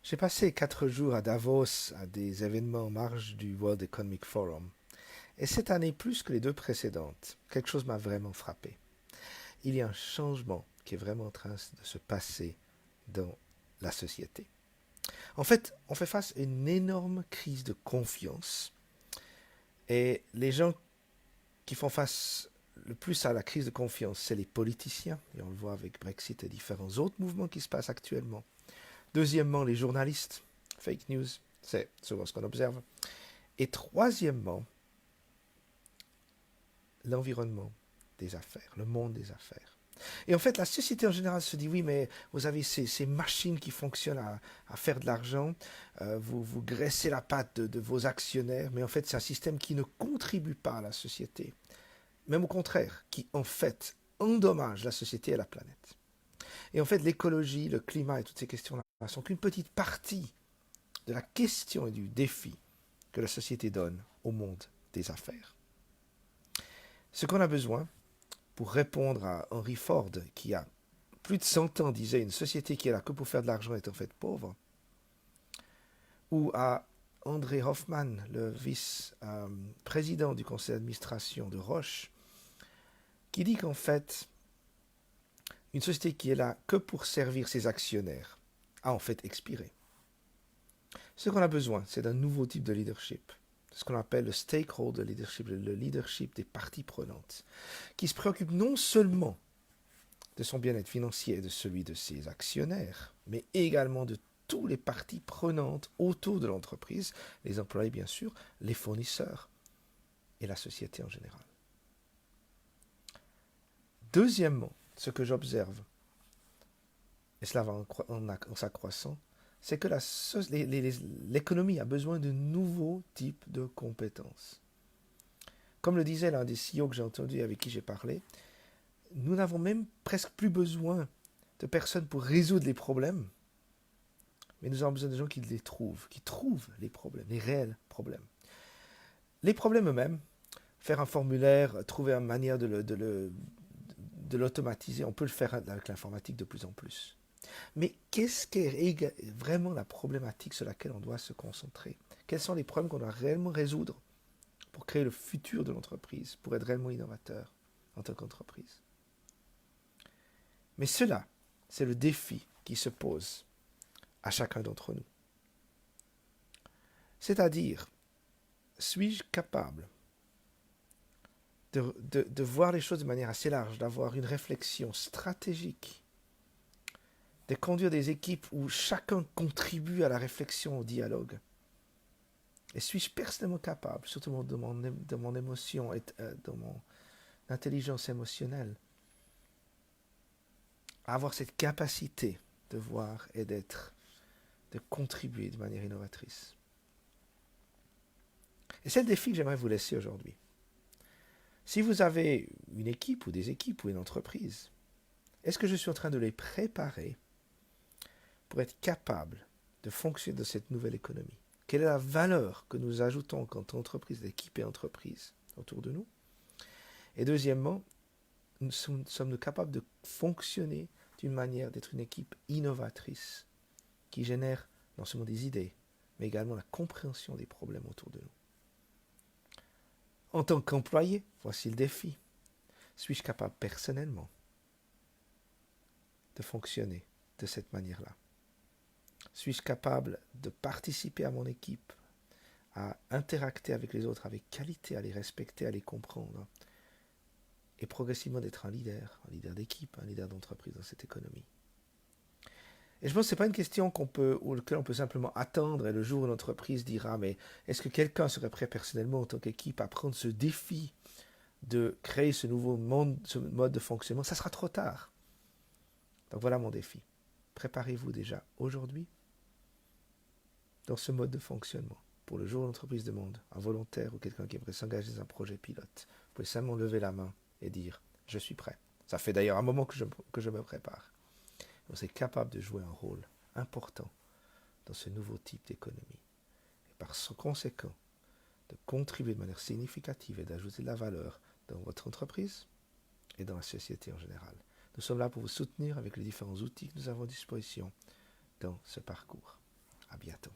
J'ai passé 4 jours à Davos à des événements en marge du World Economic Forum. Et cette année, plus que les deux précédentes, quelque chose m'a vraiment frappé. Il y a un changement qui est vraiment en train de se passer dans la société. En fait, on fait face à une énorme crise de confiance. Et les gens qui font face le plus à la crise de confiance, c'est les politiciens. Et on le voit avec Brexit et différents autres mouvements qui se passent actuellement. Deuxièmement, les journalistes. Fake news, c'est souvent ce qu'on observe. Et troisièmement, l'environnement des affaires, le monde des affaires. Et en fait, la société en général se dit, oui, mais vous avez ces machines qui fonctionnent à faire de l'argent, vous graissez la patte de vos actionnaires, mais en fait, c'est un système qui ne contribue pas à la société. Même au contraire, qui en fait endommage la société et la planète. Et en fait, l'écologie, le climat et toutes ces questions-là ne sont qu'une petite partie de la question et du défi que la société donne au monde des affaires. Ce qu'on a besoin pour répondre à Henry Ford, qui a plus de 100 ans disait une société qui est là que pour faire de l'argent est en fait pauvre, ou à André Hoffman, le vice-président du conseil d'administration de Roche, qui dit qu'en fait, une société qui est là que pour servir ses actionnaires a en fait expiré. Ce qu'on a besoin, c'est d'un nouveau type de leadership, ce qu'on appelle le stakeholder leadership, le leadership des parties prenantes, qui se préoccupe non seulement de son bien-être financier et de celui de ses actionnaires, mais également de toutes les parties prenantes autour de l'entreprise, les employés bien sûr, les fournisseurs et la société en général. Deuxièmement, ce que j'observe, et cela va en s'accroissant, c'est que l'économie a besoin de nouveaux types de compétences. Comme le disait l'un des CEO que j'ai entendu, avec qui j'ai parlé, nous n'avons même presque plus besoin de personnes pour résoudre les problèmes, mais nous avons besoin de gens qui trouvent les problèmes, les réels problèmes. Les problèmes eux-mêmes, faire un formulaire, trouver une manière de l'automatiser, on peut le faire avec l'informatique de plus en plus. Mais qu'est-ce qu'est vraiment la problématique sur laquelle on doit se concentrer? Quels sont les problèmes qu'on doit réellement résoudre pour créer le futur de l'entreprise, pour être réellement innovateur en tant qu'entreprise? Mais cela, c'est le défi qui se pose à chacun d'entre nous. C'est-à-dire, suis-je capable de voir les choses de manière assez large, d'avoir une réflexion stratégique, de conduire des équipes où chacun contribue à la réflexion, au dialogue? Et suis-je personnellement capable, surtout de mon émotion et de mon intelligence émotionnelle, à avoir cette capacité de voir et de contribuer de manière innovatrice? Et c'est le défi que j'aimerais vous laisser aujourd'hui. Si vous avez une équipe ou des équipes ou une entreprise, est-ce que je suis en train de les préparer pour être capable de fonctionner dans cette nouvelle économie? Quelle est la valeur que nous ajoutons quand entreprise, équipe et entreprise autour de nous? Et deuxièmement, sommes-nous capables de fonctionner d'une manière d'être une équipe innovatrice qui génère non seulement des idées, mais également la compréhension des problèmes autour de nous? En tant qu'employé, voici le défi. Suis-je capable personnellement de fonctionner de cette manière-là? Suis-je capable de participer à mon équipe, à interacter avec les autres avec qualité, à les respecter, à les comprendre, et progressivement d'être un leader d'équipe, un leader d'entreprise dans cette économie? Et je pense que ce n'est pas une question auquel on peut simplement attendre, et le jour où l'entreprise dira, mais est-ce que quelqu'un serait prêt personnellement en tant qu'équipe à prendre ce défi de créer ce nouveau monde, ce mode de fonctionnement? Ça sera trop tard. Donc voilà mon défi. Préparez-vous déjà aujourd'hui dans ce mode de fonctionnement. Pour le jour où l'entreprise demande un volontaire ou quelqu'un qui aimerait s'engager dans un projet pilote, vous pouvez simplement lever la main et dire « Je suis prêt ». Ça fait d'ailleurs un moment que je me prépare. Vous êtes capable de jouer un rôle important dans ce nouveau type d'économie. Et par conséquent, de contribuer de manière significative et d'ajouter de la valeur dans votre entreprise et dans la société en général. Nous sommes là pour vous soutenir avec les différents outils que nous avons à disposition dans ce parcours. À bientôt.